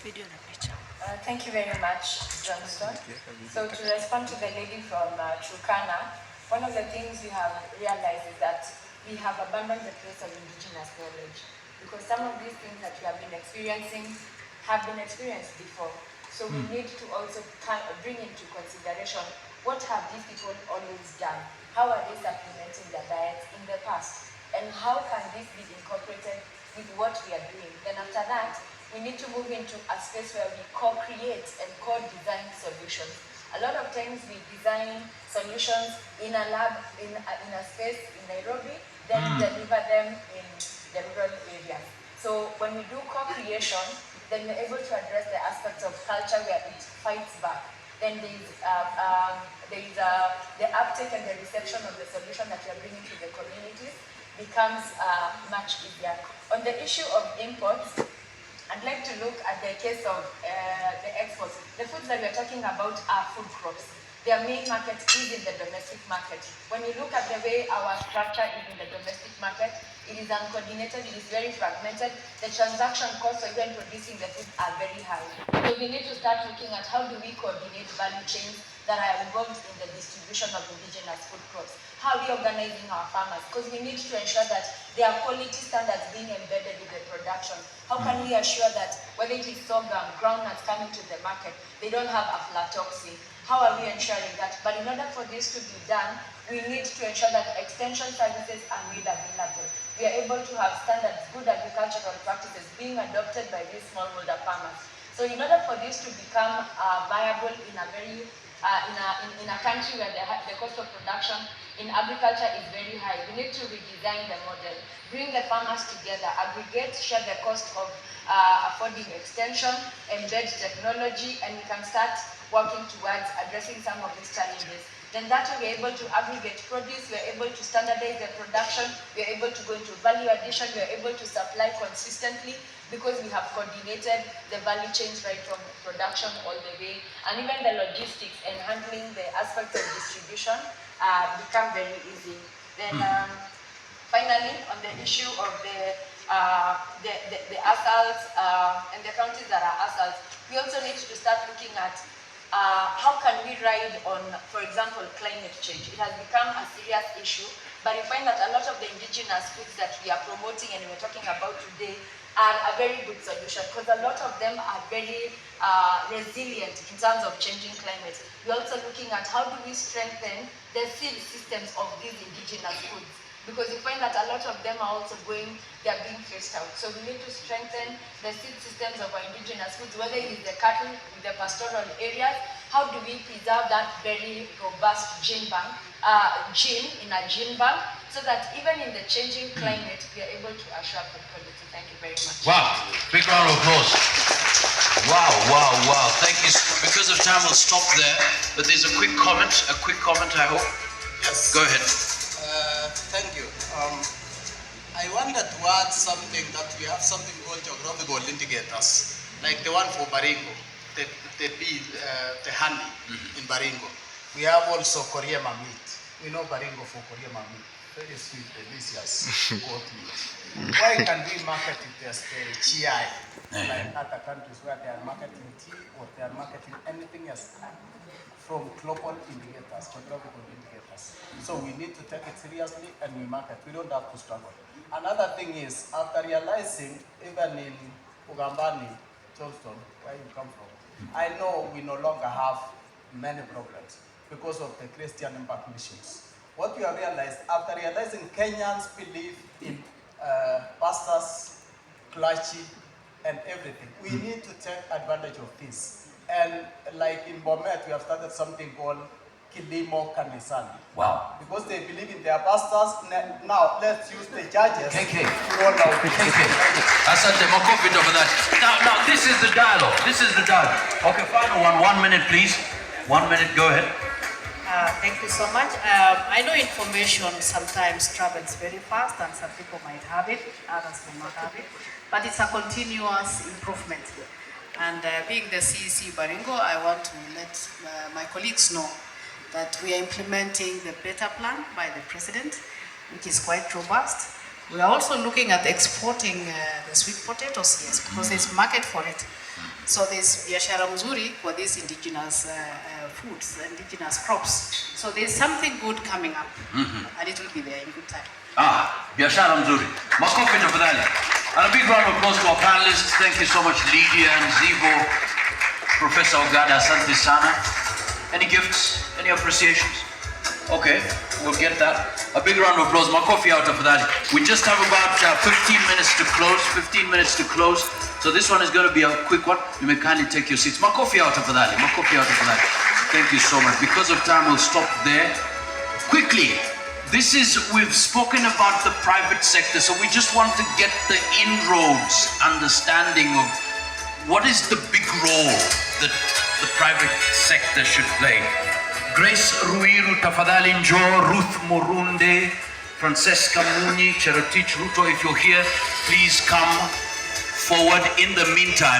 Thank you very much, Johnston. So to respond to the lady from Turkana, one of the things we have realized is that we have abandoned the place of indigenous knowledge, because some of these things that we have been experiencing have been experienced before. So we need to also bring into consideration, what have these people always done? How are they supplementing their diets in the past? And how can this be incorporated with what we are doing? Then after that, we need to move into a space where we co-create and co-design solutions. A lot of times we design solutions in a lab, in a space in Nairobi, then deliver them in the rural areas. So when we do co-creation, then we're able to address the aspects of culture where it fights back. Then there is the uptake and the reception of the solution that we are bringing to the communities becomes much easier. On the issue of imports, I'd like to look at the case of the exports. The foods that we're talking about are food crops. Their main market is in the domestic market. When you look at the way our structure is in the domestic market, it is uncoordinated, it is very fragmented. The transaction costs for even producing the food are very high. So we need to start looking at how do we coordinate value chains that are involved in the distribution of indigenous food crops. How are we organizing our farmers? Because we need to ensure that there are quality standards being embedded in the production. How can we assure that whether it is sorghum, groundnuts coming to the market, they don't have aflatoxin? How are we ensuring that? But in order for this to be done, we need to ensure that extension services are made available. We are able to have standards, good agricultural practices being adopted by these smallholder farmers. So in order for this to become viable in a very in a country where the cost of production in agriculture is very high, we need to redesign the model, bring the farmers together, aggregate, share the cost of affording extension, embed technology, and we can start working towards addressing some of these challenges. Then that way we're able to aggregate produce, we're able to standardize the production, we're able to go into value addition, we're able to supply consistently because we have coordinated the value chains right from production all the way, and even the logistics and handling the aspects of distribution become very easy. Then finally, on the issue of the assaults and the counties that are assaults, we also need to start looking at how can we ride on, for example, climate change. It has become a serious issue, but we find that a lot of the indigenous foods that we are promoting and we're talking about today are a very good solution, because a lot of them are very resilient in terms of changing climate. We're also looking at how do we strengthen the seed systems of these indigenous foods, because we find that a lot of them are also they're being phased out. So we need to strengthen the seed systems of our indigenous foods, whether it is the cattle in the pastoral areas. How do we preserve that very robust gene in a gene bank, so that even in the changing climate, we are able to assure food quality. Thank you very much. Wow, big round of applause. Wow. Thank you. Because of time, we'll stop there. But there's a quick comment, I hope. Yes. Go ahead. Thank you. I wanted to add something, that we have something called geographical indicators, like the one for Baringo, the bee, the honey in Baringo. We have also Koriema meat. We know Baringo for Koriema meat. Very sweet, delicious goat meat. Why can we market it as the GI, like other countries where they are marketing tea or they are marketing anything else from global indicators, geographical indicators? So we need to take it seriously and we market. We don't have to struggle. Another thing is, after realizing, even in Ugambani, Johnston, where you come from, I know we no longer have many problems because of the Christian impact missions. What we have realized, after realizing Kenyans believe in pastors, clergy, and everything, we need to take advantage of this. And like in Bomet, we have started something called Kilimo Kanisani. Wow. Because they believe in their pastors. Now, let's use the judges KK. to roll out the KK. Asante, more COVID over that. Now, this is the dialogue. Okay, final one. 1 minute, please. 1 minute, go ahead. Thank you so much. I know information sometimes travels very fast, and some people might have it, others may not have it, but it's a continuous improvement. And being the CEC Baringo, I want to let my colleagues know that we are implementing the beta plan by the president, which is quite robust. We are also looking at exporting the sweet potatoes, yes, because there's market for it. So there's biashara mzuri for these indigenous foods, indigenous crops. So there's something good coming up, and it will be there in good time. Biashara mzuri. Makofi tafadhali. And a big round of applause to our panelists. Thank you so much, Lydia and Zivo, Professor Ogada, asante sana. Any gifts? Any appreciations? Okay, we'll get that. A big round of applause. Makofi out tafadhali. We just have about 15 minutes to close. 15 minutes to close. So this one is going to be a quick one. You may kindly take your seats. Makofi out tafadhali. Makofi out tafadhali. Thank you so much. Because of time, we'll stop there. Quickly. We've spoken about the private sector, so we just want to get the inroads understanding of what is the big role that the private sector should play. Grace Ruiru Tafadhali Njo, Ruth Murunde, Francesca Muni, Cherotich Ruto, if you're here, please come forward. In the meantime,